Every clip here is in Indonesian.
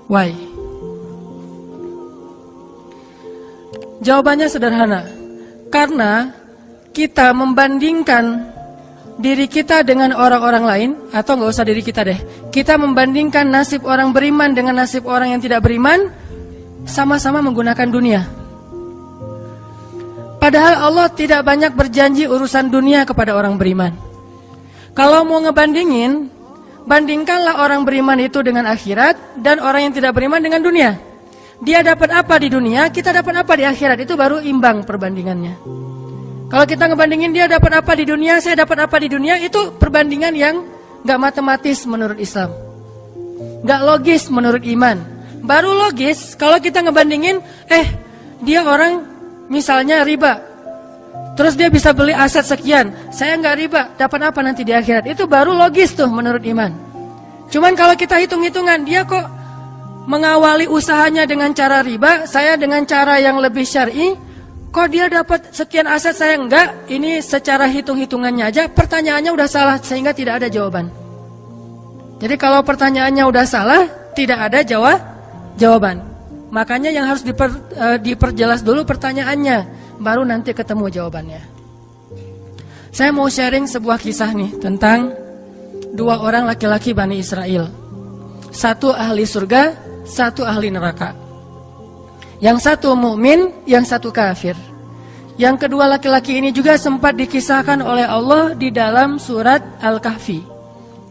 Why? Jawabannya sederhana. Karena kita membandingkan diri kita dengan orang-orang lain, atau nggak usah diri kita deh. Kita membandingkan nasib orang beriman dengan nasib orang yang tidak beriman, sama-sama menggunakan dunia. Padahal Allah tidak banyak berjanji urusan dunia kepada orang beriman. Kalau mau ngebandingin, bandingkanlah orang beriman itu dengan akhirat dan orang yang tidak beriman dengan dunia. Dia dapat apa di dunia, kita dapat apa di akhirat, itu baru imbang perbandingannya. Kalau kita ngebandingin dia dapat apa di dunia, saya dapat apa di dunia, itu perbandingan yang gak matematis menurut Islam, gak logis menurut iman. Baru logis kalau kita ngebandingin, dia orang misalnya riba, terus dia bisa beli aset sekian, saya nggak riba, dapat apa nanti di akhirat, itu baru logis tuh menurut iman. Cuman kalau kita hitung-hitungan, dia kok mengawali usahanya dengan cara riba, saya dengan cara yang lebih syar'i, kok dia dapat sekian aset saya enggak, ini secara hitung-hitungannya aja pertanyaannya udah salah sehingga tidak ada jawaban. Jadi kalau pertanyaannya udah salah, tidak ada jawaban. Makanya yang harus diperjelas dulu pertanyaannya, baru nanti ketemu jawabannya. Saya mau sharing sebuah kisah nih tentang dua orang laki-laki Bani Israel. Satu ahli surga, satu ahli neraka. Yang satu mukmin, yang satu kafir. Yang kedua laki-laki ini juga sempat dikisahkan oleh Allah di dalam surat Al-Kahfi.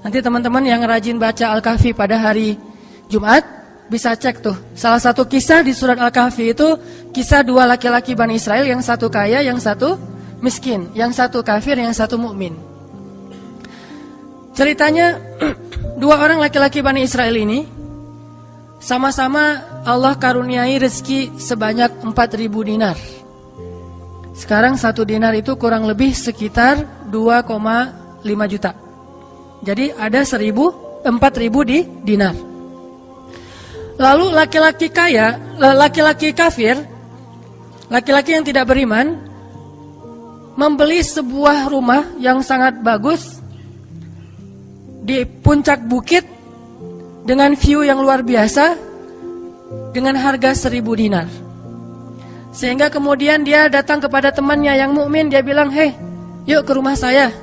Nanti teman-teman yang rajin baca Al-Kahfi pada hari Jumat bisa cek tuh. Salah satu kisah di surat Al-Kahfi itu kisah dua laki-laki Bani Israel, yang satu kaya, yang satu miskin, yang satu kafir, yang satu mukmin. Ceritanya dua orang laki-laki Bani Israel ini sama-sama Allah karuniai rezeki sebanyak 4.000 dinar. Sekarang 1 dinar itu kurang lebih sekitar 2,5 juta. Jadi ada 4.000 di dinar. Lalu laki-laki kaya, laki-laki kafir, laki-laki yang tidak beriman, membeli sebuah rumah yang sangat bagus di puncak bukit dengan view yang luar biasa, dengan harga 1.000 dinar. Sehingga kemudian dia datang kepada temannya yang mukmin, dia bilang, yuk ke rumah saya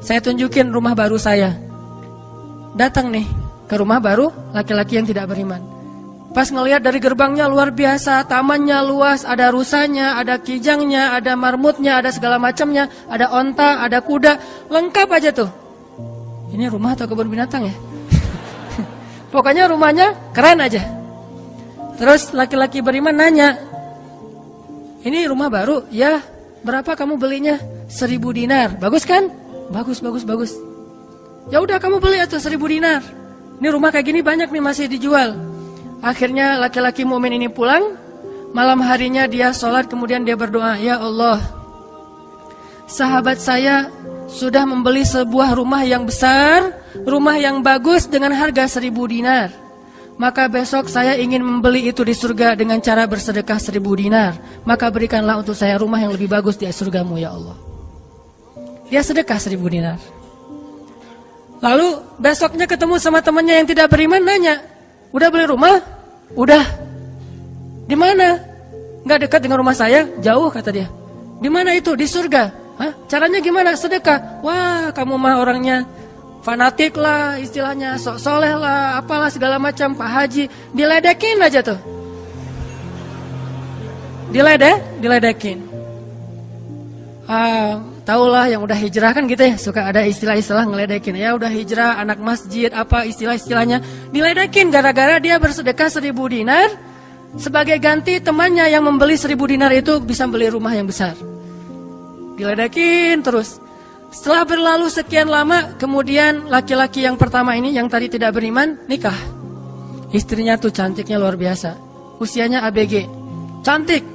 tunjukin rumah baru saya. Datang nih ke rumah baru laki-laki yang tidak beriman. Pas ngelihat dari gerbangnya luar biasa, tamannya luas, ada rusanya, ada kijangnya, ada marmutnya, ada segala macamnya, ada onta, ada kuda, lengkap aja tuh. Ini rumah atau kebun binatang ya? Pokoknya rumahnya keren aja. Terus laki-laki beriman nanya, ini rumah baru? Ya, berapa kamu belinya? 1.000 dinar. Bagus kan? Bagus. Ya udah kamu beli atau 1.000 dinar. Ini rumah kayak gini banyak nih masih dijual. Akhirnya laki-laki mukmin ini pulang. Malam harinya dia sholat, kemudian dia berdoa, ya Allah, sahabat saya sudah membeli sebuah rumah yang besar, rumah yang bagus dengan harga 1.000 dinar. Maka besok saya ingin membeli itu di surga dengan cara bersedekah 1.000 dinar. Maka berikanlah untuk saya rumah yang lebih bagus di surgamu ya Allah. Dia sedekah 1.000 dinar. Lalu besoknya ketemu sama temannya yang tidak beriman, nanya, udah beli rumah? Udah. Di mana? Nggak dekat dengan rumah saya, jauh kata dia. Di mana itu? Di surga. Hah? Caranya gimana? Sedekah. Wah, kamu mah orangnya fanatik lah, istilahnya sok soleh lah, apalah segala macam, Pak Haji. Diledekin aja tuh. Diledekin. Taulah yang udah hijrah kan gitu ya, suka ada istilah-istilah ngeledekin. Ya udah hijrah, anak masjid, apa istilah-istilahnya. Diledekin gara-gara dia bersedekah 1.000 dinar. Sebagai ganti temannya yang membeli 1.000 dinar itu bisa beli rumah yang besar. Diledekin terus. Setelah berlalu sekian lama, kemudian laki-laki yang pertama ini yang tadi tidak beriman nikah. Istrinya tuh cantiknya luar biasa, usianya ABG, cantik.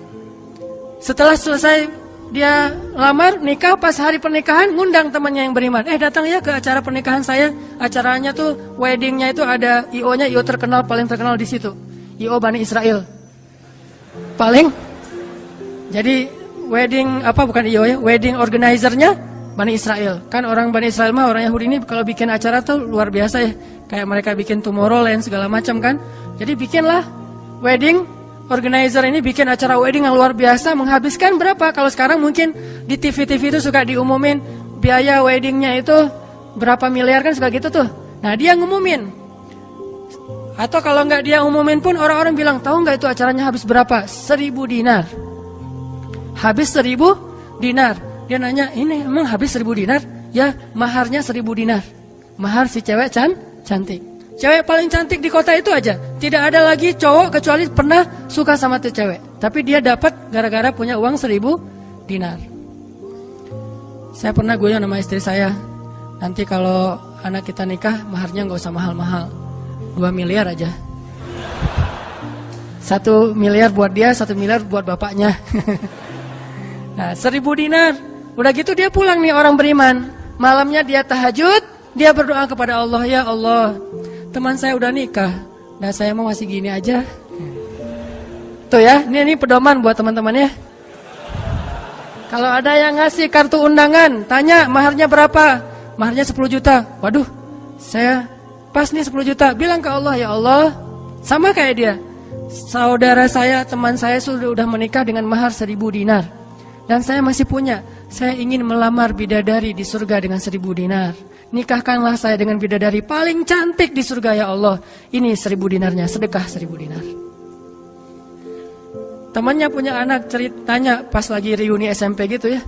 Setelah selesai dia lamar, nikah, pas hari pernikahan ngundang temannya yang beriman. Datang ya ke acara pernikahan saya. Acaranya tuh weddingnya itu ada IO-nya, IO terkenal, paling terkenal di situ. IO Bani Israel. Paling. Jadi wedding bukan IO ya, wedding organizer-nya Bani Israel. Kan orang Bani Israel mah orang Yahudi ini kalau bikin acara tuh luar biasa ya. Kayak mereka bikin Tomorrowland segala macam kan. Jadi bikinlah wedding organizer ini bikin acara wedding yang luar biasa, menghabiskan berapa? Kalau sekarang mungkin di TV-TV itu suka diumumin biaya weddingnya itu berapa miliar kan suka gitu tuh. Nah dia ngumumin. Atau kalau nggak dia umumin pun orang-orang bilang, tahu nggak itu acaranya habis berapa? 1.000 dinar. Habis 1.000 dinar. Dia nanya, ini emang habis 1.000 dinar? Ya maharnya 1.000 dinar. Mahar si cewek cantik. Cewek paling cantik di kota itu aja. Tidak ada lagi cowok kecuali pernah suka sama tuh cewek. Tapi dia dapat gara-gara punya uang 1.000 dinar. Saya pernah guyon sama istri saya. Nanti kalau anak kita nikah, maharnya gak usah mahal-mahal. 2 miliar aja. 1 miliar buat dia, 1 miliar buat bapaknya. Nah 1.000 dinar. Udah gitu dia pulang nih orang beriman. Malamnya dia tahajud. Dia berdoa kepada Allah. Ya Allah, teman saya udah nikah, nah saya mau masih gini aja. Tuh ya, ini pedoman buat teman-teman ya. Kalau ada yang ngasih kartu undangan, tanya maharnya berapa? Maharnya 10 juta. Waduh, saya pas nih 10 juta. Bilang ke Allah, ya Allah, sama kayak dia. Saudara saya, teman saya sudah menikah dengan mahar 1.000 dinar. Dan saya masih punya. Saya ingin melamar bidadari di surga dengan 1.000 dinar. Nikahkanlah saya dengan bidadari paling cantik di surga ya Allah. Ini 1.000 dinarnya, sedekah 1.000 dinar. Temannya punya anak tanya pas lagi reuni SMP gitu ya.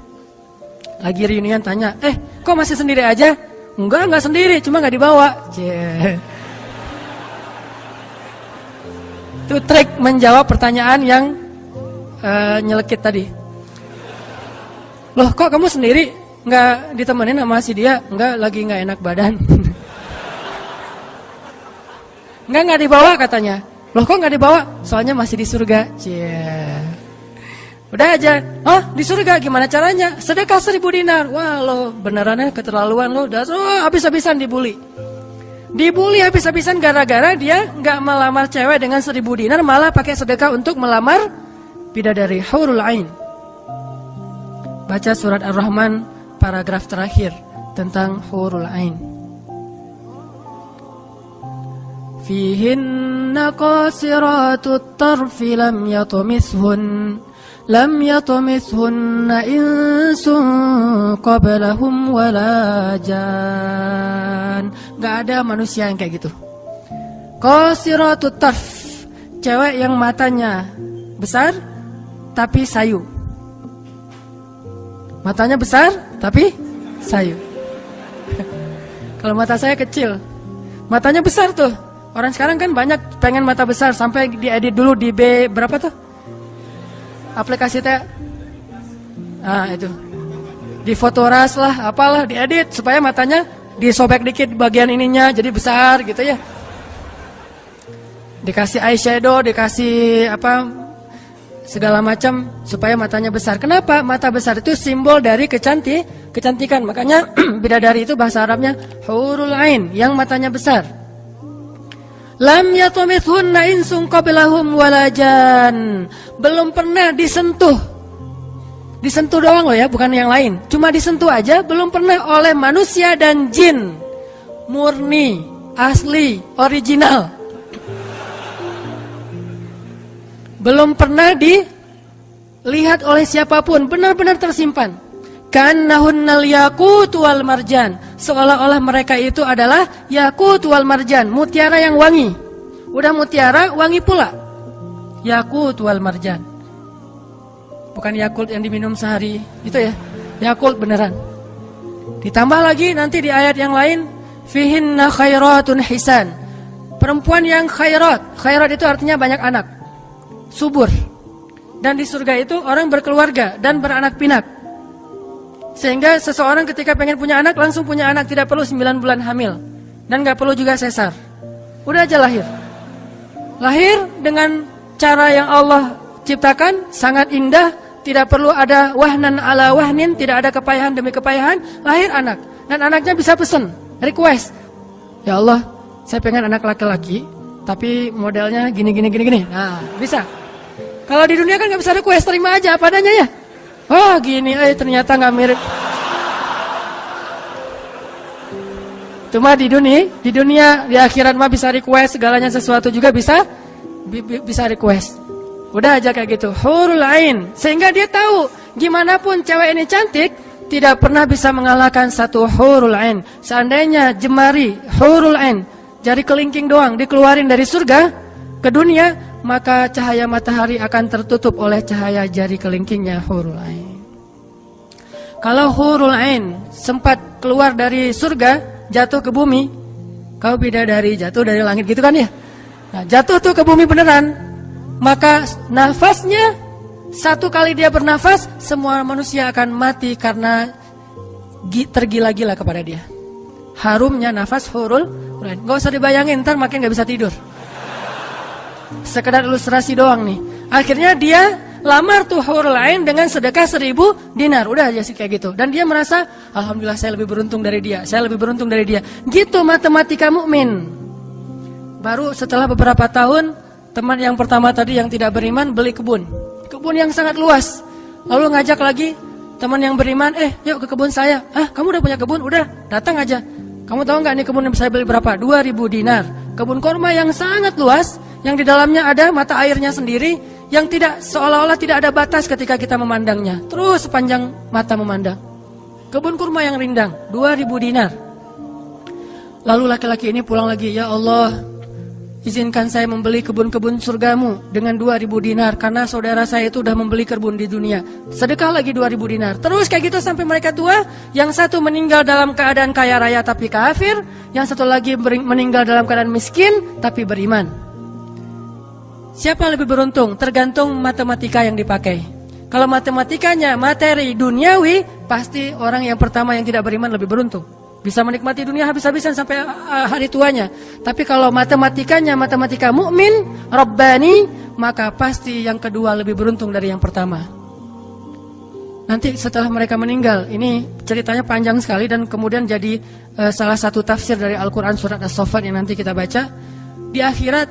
Lagi reunian tanya, kok masih sendiri aja? Enggak sendiri, cuma gak dibawa. Itu trik menjawab pertanyaan yang nyelekit tadi. Loh kok kamu sendiri? Nggak ditemenin sama si dia? Lagi nggak enak badan. Nggak dibawa katanya. Loh kok nggak dibawa? Soalnya masih di surga. Udah aja. Oh di surga gimana caranya? Sedekah 1.000 dinar. Wah lo benerannya keterlaluan lo. Habis-habisan dibully. Dibully habis-habisan gara-gara dia nggak melamar cewek dengan 1.000 dinar, malah pakai sedekah untuk melamar bidadari hurul ain. Baca surat Ar-Rahman paragraf terakhir tentang hurul ain. Fihinna qasiratut tarfi lam yatumithunna insun qablahum wala jan. Gak ada manusia yang kayak gitu. Qasiratut tarf, cewek yang matanya besar tapi sayu. Matanya besar tapi sayu. Kalau mata saya kecil, matanya besar tuh. Orang sekarang kan banyak pengen mata besar, sampai diedit dulu di berapa tuh? Aplikasi teh. Nah itu. Di Fotoras lah, apalah diedit supaya matanya disobek dikit bagian ininya jadi besar gitu ya. Dikasih eyeshadow, dikasih segala macam supaya matanya besar. Kenapa? Mata besar itu simbol dari kecantikan. Makanya bidadari itu bahasa Arabnya hurul ain, yang matanya besar. Lam yatumithunna insun qablahum walajan. Belum pernah disentuh. Disentuh doang loh ya, bukan yang lain. Cuma disentuh aja, belum pernah oleh manusia dan jin. Murni, asli, original. Belum pernah dilihat oleh siapapun, benar-benar tersimpan. Kannahunnal yaqut wal marjan. Seolah-olah mereka itu adalah yaqut wal marjan, mutiara yang wangi. Udah mutiara, wangi pula. Yaqut wal marjan. Bukan Yakult yang diminum sehari, itu ya. Yakult beneran. Ditambah lagi nanti di ayat yang lain, fihinna khairatun hisan. Perempuan yang khairat. Khairat itu artinya banyak anak. Subur. Dan di surga itu orang berkeluarga dan beranak pinak. Sehingga seseorang ketika pengen punya anak langsung punya anak, tidak perlu 9 bulan hamil. Dan gak perlu juga sesar. Udah aja lahir. Lahir dengan cara yang Allah ciptakan sangat indah, tidak perlu ada wahnan ala wahnin, tidak ada kepayahan demi kepayahan, lahir anak. Dan anaknya bisa pesen, request. Ya Allah, saya pengen anak laki-laki, tapi modelnya gini. Nah, bisa. Kalau di dunia kan nggak bisa request, terima aja apa adanya ya. Oh gini, ternyata nggak mirip. Cuma di dunia, di akhirat mah bisa request segalanya, sesuatu juga bisa request. Udah aja kayak gitu, hurul ain. Sehingga dia tahu, gimana pun cewek ini cantik, tidak pernah bisa mengalahkan satu hurul ain. Seandainya jemari hurul ain, jari kelingking doang dikeluarin dari surga ke dunia, maka cahaya matahari akan tertutup oleh cahaya jari kelingkingnya hurul ain. Kalau hurul ain sempat keluar dari surga, jatuh ke bumi, kau bidadari jatuh dari langit gitu kan ya. Nah, jatuh tuh ke bumi beneran. Maka nafasnya, satu kali dia bernafas, semua manusia akan mati karena tergila-gila kepada dia. Harumnya nafas hurul ain. Gak usah dibayangin, ntar makin gak bisa tidur. Sekedar ilustrasi doang nih. Akhirnya dia lamar tuh hurul ain dengan sedekah 1000 dinar. Udah aja sih kayak gitu. Dan dia merasa, alhamdulillah saya lebih beruntung dari dia. Saya lebih beruntung dari dia. Gitu matematika mukmin. Baru setelah beberapa tahun, teman yang pertama tadi yang tidak beriman beli kebun yang sangat luas. Lalu ngajak lagi teman yang beriman, yuk ke kebun saya. Kamu udah punya kebun? Udah, datang aja. Kamu tahu nggak nih kebun yang saya beli berapa? 2000 dinar. Kebun korma yang sangat luas, yang di dalamnya ada mata airnya sendiri, yang tidak seolah-olah tidak ada batas ketika kita memandangnya. Terus sepanjang mata memandang. Kebun kurma yang rindang, 2000 dinar. Lalu laki-laki ini pulang lagi, ya Allah, izinkan saya membeli kebun-kebun surgamu dengan 2000 dinar. Karena saudara saya itu udah membeli kebun di dunia. Sedekah lagi 2000 dinar. Terus kayak gitu sampai mereka tua. Yang satu meninggal dalam keadaan kaya raya tapi kafir. Yang satu lagi meninggal dalam keadaan miskin tapi beriman. Siapa lebih beruntung? Tergantung matematika yang dipakai. Kalau matematikanya materi duniawi, pasti orang yang pertama yang tidak beriman lebih beruntung. Bisa menikmati dunia habis-habisan sampai hari tuanya. Tapi kalau matematikanya matematika mukmin, Rabbani, maka pasti yang kedua lebih beruntung dari yang pertama. Nanti setelah mereka meninggal, ini ceritanya panjang sekali dan kemudian jadi salah satu tafsir dari Al-Quran surat As-Saffat yang nanti kita baca. Di akhirat,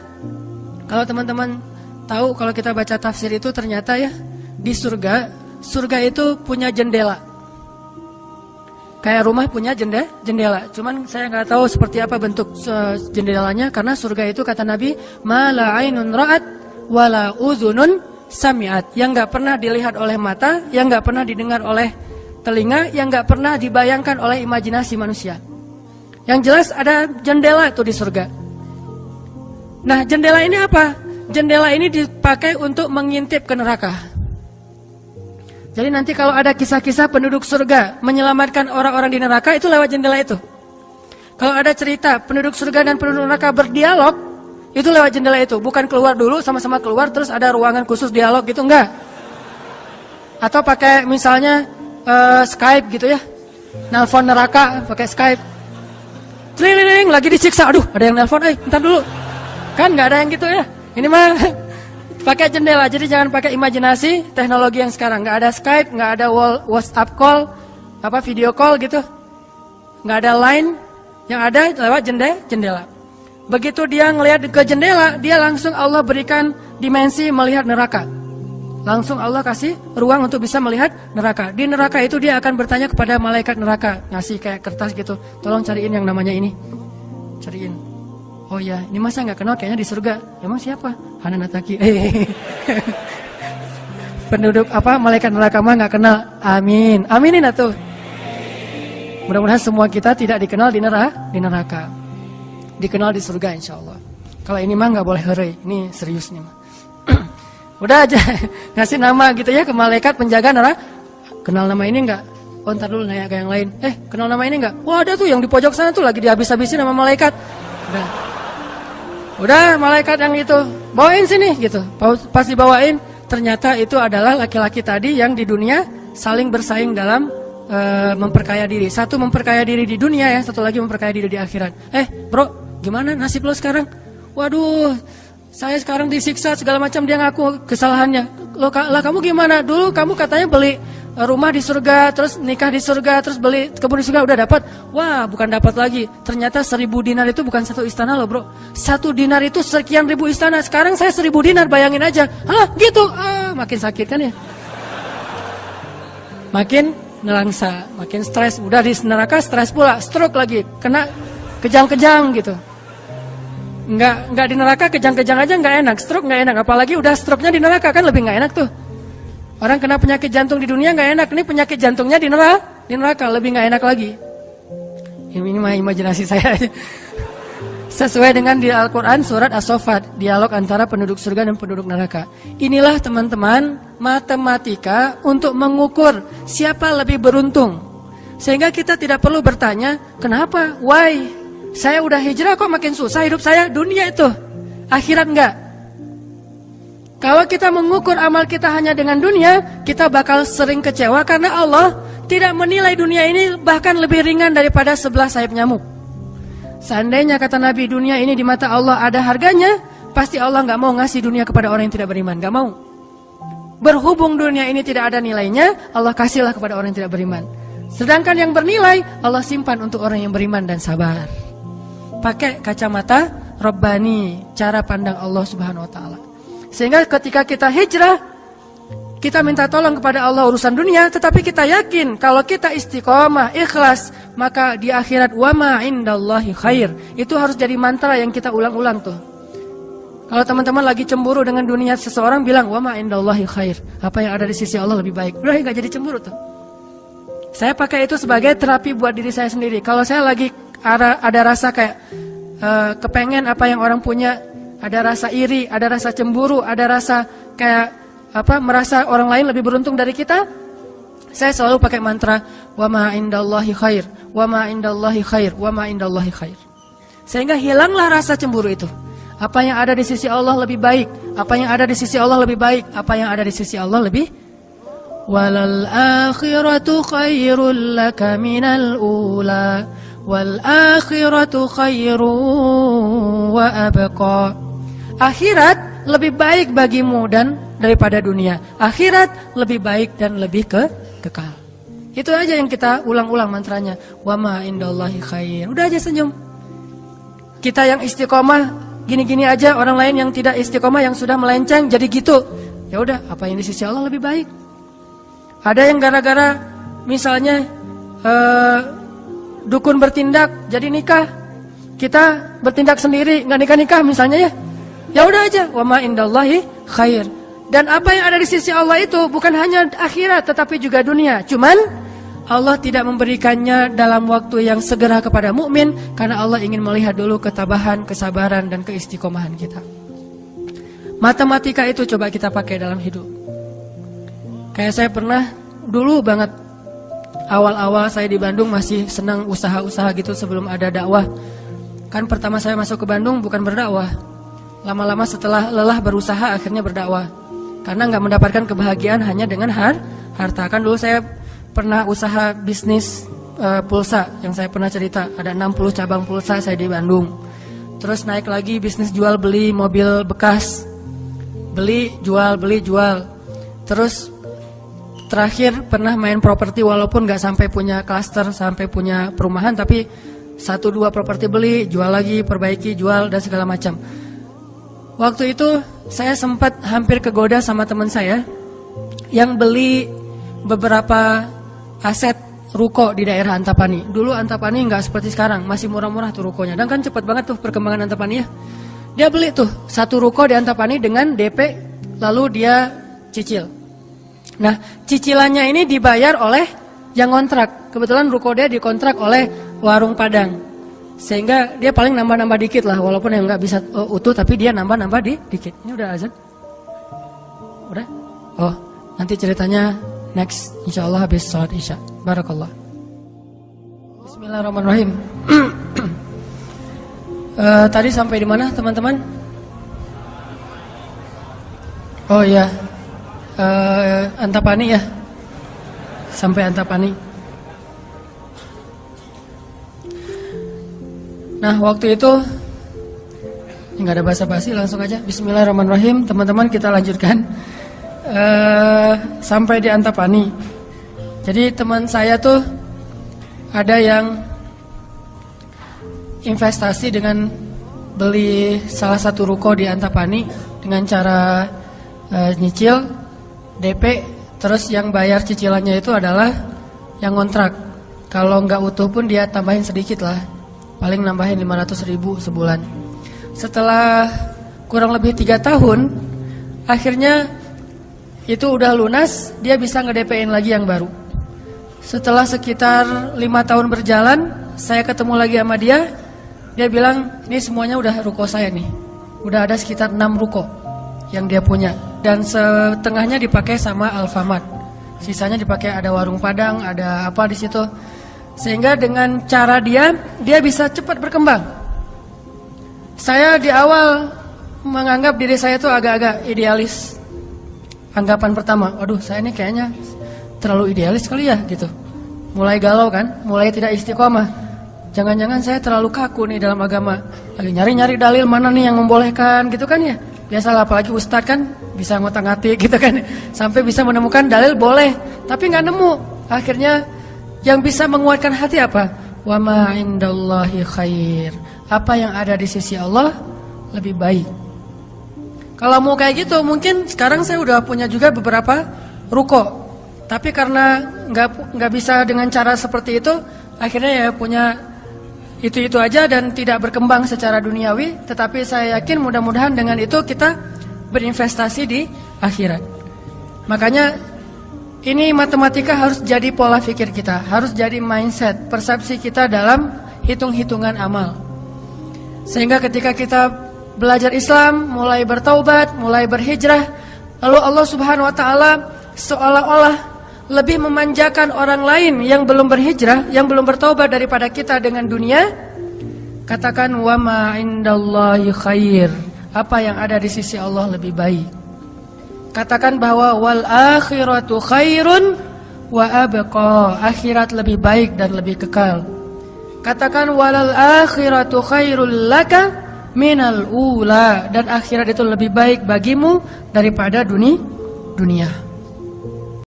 kalau teman-teman tahu, kalau kita baca tafsir itu ternyata ya, di surga itu punya jendela. Kayak rumah punya jendela. Cuman saya nggak tahu seperti apa bentuk jendelanya, karena surga itu kata Nabi, ma la ainun ra'at wa la udhunun sami'at. Yang nggak pernah dilihat oleh mata, yang nggak pernah didengar oleh telinga, yang nggak pernah dibayangkan oleh imajinasi manusia. Yang jelas ada jendela itu di surga. Nah, jendela ini apa? Jendela ini dipakai untuk mengintip ke neraka. Jadi nanti kalau ada kisah-kisah penduduk surga menyelamatkan orang-orang di neraka, itu lewat jendela itu. Kalau ada cerita penduduk surga dan penduduk neraka berdialog, itu lewat jendela itu. Bukan keluar dulu, sama-sama keluar terus ada ruangan khusus dialog gitu, enggak. Atau pakai misalnya Skype gitu ya. Nelpon neraka pakai Skype. Tling, lagi disiksa. Aduh, ada yang nelpon, bentar dulu. Kan enggak ada yang gitu ya. Ini mah pakai jendela, jadi jangan pakai imajinasi teknologi yang sekarang. Nggak ada Skype, nggak ada WhatsApp call, video call gitu. Nggak ada line, yang ada lewat jendela. Begitu dia ngelihat ke jendela, dia langsung Allah berikan dimensi melihat neraka. Langsung Allah kasih ruang untuk bisa melihat neraka. Di neraka itu dia akan bertanya kepada malaikat neraka, ngasih kayak kertas gitu. Tolong cariin yang namanya ini. Cariin. Oh ya, ini masa nggak kenal kayaknya di surga. Emang siapa? Hananataki. Penduduk malaikat neraka mah nggak kenal. Amin. Aminin atuh. Mudah-mudahan semua kita tidak dikenal di neraka. Dikenal di surga insya Allah. Kalau ini mah nggak boleh heureuy. Ini serius nih mah. Udah aja ngasih nama gitu ya ke malaikat penjaga neraka. Kenal nama ini nggak? Oh ntar dulu nanya ke yang lain. Kenal nama ini nggak? Wah ada tuh yang di pojok sana tuh lagi dihabis-habisin sama malaikat. Udah malaikat yang itu bawain sini gitu. Pas dibawain ternyata itu adalah laki-laki tadi yang di dunia saling bersaing dalam memperkaya diri. Satu memperkaya diri di dunia ya, satu lagi memperkaya diri di akhirat. Bro, gimana nasib lo sekarang? Waduh, saya sekarang disiksa segala macam, dia ngaku kesalahannya. Lah kamu gimana? Dulu kamu katanya beli rumah di surga, terus nikah di surga, terus beli kebun di surga, udah dapat. Wah, bukan dapat lagi. Ternyata 1000 dinar itu bukan satu istana loh, bro. 1 dinar itu sekian ribu istana. Sekarang saya 1000 dinar, bayangin aja. Hah, gitu. Makin sakit kan ya? Makin nelangsa, makin stres. Udah di neraka stres pula, stroke lagi, kena kejang-kejang gitu. Enggak di neraka kejang-kejang aja enggak enak, stroke enggak enak, apalagi udah stroke-nya di neraka kan lebih enggak enak tuh. Orang kena penyakit jantung di dunia enggak enak, ini penyakit jantungnya di neraka lebih enggak enak lagi. Ini mah imajinasi saya. Sesuai dengan di Al-Qur'an surat As-Saffat, dialog antara penduduk surga dan penduduk neraka. Inilah teman-teman matematika untuk mengukur siapa lebih beruntung. Sehingga kita tidak perlu bertanya, kenapa? Why? Saya udah hijrah kok makin susah hidup saya. Dunia itu, akhirat enggak. Kalau kita mengukur amal kita hanya dengan dunia, kita bakal sering kecewa karena Allah tidak menilai dunia ini bahkan lebih ringan daripada 11 sayap nyamuk. Seandainya kata Nabi dunia ini di mata Allah ada harganya, pasti Allah enggak mau ngasih dunia kepada orang yang tidak beriman, enggak mau. Berhubung dunia ini tidak ada nilainya, Allah kasihlah kepada orang yang tidak beriman. Sedangkan yang bernilai, Allah simpan untuk orang yang beriman dan sabar. Pakai kacamata Rabbani, cara pandang Allah Subhanahu wa taala. Sehingga ketika kita hijrah, kita minta tolong kepada Allah urusan dunia, tetapi kita yakin kalau kita istiqomah, ikhlas, maka di akhirat wa ma indallahi khair. Itu harus jadi mantra yang kita ulang-ulang tuh. Kalau teman-teman lagi cemburu dengan dunia seseorang, bilang wa ma indallahi khair. Apa yang ada di sisi Allah lebih baik. Udah enggak jadi cemburu tuh. Saya pakai itu sebagai terapi buat diri saya sendiri. Kalau saya lagi ada rasa kayak kepengen apa yang orang punya, ada rasa iri, ada rasa cemburu, ada rasa kayak merasa orang lain lebih beruntung dari kita, saya selalu pakai mantra wa ma indallahi khair, wa ma indallahi khair, wa ma indallahi khair. Sehingga hilanglah rasa cemburu itu. Apa yang ada di sisi Allah lebih baik, apa yang ada di sisi Allah lebih baik, apa yang ada di sisi Allah lebih walal akhiratu khairul laka minal ula wal akhiratu khairu wa abqa. Akhirat lebih baik bagimu dan daripada dunia. Akhirat lebih baik dan lebih kekal. Itu aja yang kita ulang-ulang mantranya. Wa ma indallahi khair. Udah aja senyum. Kita yang istiqomah gini-gini aja, orang lain yang tidak istiqomah yang sudah melenceng jadi gitu. Ya udah, apa yang di sisi Allah lebih baik. Ada yang gara-gara misalnya dukun bertindak jadi nikah, kita bertindak sendiri nggak nikah-nikah misalnya ya. Ya udah aja, wa ma indallahi khair. Dan apa yang ada di sisi Allah itu bukan hanya akhirat tetapi juga dunia. Cuman Allah tidak memberikannya dalam waktu yang segera kepada mukmin karena Allah ingin melihat dulu ketabahan, kesabaran dan keistiqomahan kita. Matematika itu coba kita pakai dalam hidup. Kayak saya pernah dulu banget awal-awal saya di Bandung masih senang usaha-usaha gitu sebelum ada dakwah. Kan pertama saya masuk ke Bandung bukan berdakwah. Lama-lama setelah lelah berusaha akhirnya berdakwah. Karena nggak mendapatkan kebahagiaan hanya dengan harta. Kan dulu saya pernah usaha bisnis pulsa yang saya pernah cerita. Ada 60 cabang pulsa saya di Bandung. Terus naik lagi bisnis jual beli mobil bekas. Beli jual. Terus terakhir pernah main properti walaupun nggak sampai punya klaster, sampai punya perumahan. Tapi 1-2 properti beli, jual lagi, perbaiki, jual dan segala macam. Waktu itu saya sempat hampir kegoda sama teman saya yang beli beberapa aset ruko di daerah Antapani. Dulu Antapani nggak seperti sekarang, masih murah-murah tuh rukonya. Dan kan cepat banget tuh perkembangan Antapani ya. Dia beli tuh 1 ruko di Antapani dengan DP, lalu dia cicil. Nah, cicilannya ini dibayar oleh yang kontrak. Kebetulan ruko dia dikontrak oleh warung Padang. Sehingga dia paling nambah-nambah dikit lah, walaupun yang nggak bisa utuh, tapi dia nambah-nambah dikit. Ini udah azan? Udah? Oh, nanti ceritanya next, insya Allah habis sholat isya. Barakallah. Bismillahirrahmanirrahim. Tadi sampai di mana teman-teman? Oh iya, Antapani ya. Sampai Antapani. Nah waktu itu nggak ada basa-basi, langsung aja Bismillahirrahmanirrahim. Teman-teman kita lanjutkan. sampai di Antapani. Jadi teman saya tuh ada yang investasi dengan beli salah satu ruko di Antapani dengan cara nyicil DP, terus yang bayar cicilannya itu adalah yang kontrak. Kalau nggak utuh pun dia tambahin sedikit lah, paling nambahin 500.000 sebulan. Setelah kurang lebih 3 tahun, akhirnya itu udah lunas, dia bisa nge-DP-in lagi yang baru. Setelah sekitar 5 tahun berjalan, saya ketemu lagi sama dia. Dia bilang, ini semuanya udah ruko saya nih. Udah ada sekitar 6 ruko yang dia punya. Dan setengahnya dipakai sama Alfamart. Sisanya dipakai ada warung Padang, ada apa di situ. Sehingga dengan cara dia bisa cepat berkembang. Saya di awal menganggap diri saya tuh agak-agak idealis. Anggapan pertama, waduh saya ini kayaknya terlalu idealis kali ya gitu. Mulai galau kan, mulai tidak istiqomah. Jangan-jangan saya terlalu kaku nih dalam agama. Lagi nyari-nyari dalil mana nih yang membolehkan gitu kan ya. Biasalah apalagi ustadz kan bisa ngotak-ngatik gitu kan. Sampai bisa menemukan dalil boleh, tapi nggak nemu. Akhirnya yang bisa menguatkan hati apa? Wa ma indallahi khair. Apa yang ada di sisi Allah lebih baik. Kalau mau kayak gitu mungkin sekarang saya udah punya juga beberapa ruko. Tapi karena nggak bisa dengan cara seperti itu, akhirnya ya punya itu aja dan tidak berkembang secara duniawi. Tetapi saya yakin mudah-mudahan dengan itu kita berinvestasi di akhirat. Makanya ini matematika harus jadi pola pikir kita, harus jadi mindset, persepsi kita dalam hitung-hitungan amal. Sehingga ketika kita belajar Islam, mulai bertaubat, mulai berhijrah, lalu Allah Subhanahu wa taala seolah-olah lebih memanjakan orang lain yang belum berhijrah, yang belum bertaubat daripada kita dengan dunia. Katakan wa ma indallahi khair. Apa yang ada di sisi Allah lebih baik. Katakan bahwa wal akhiratu khairun wa abqa. Akhirat lebih baik dan lebih kekal. Katakan walal akhiratu khairul laka minal ula. Dan akhirat itu lebih baik bagimu daripada dunia.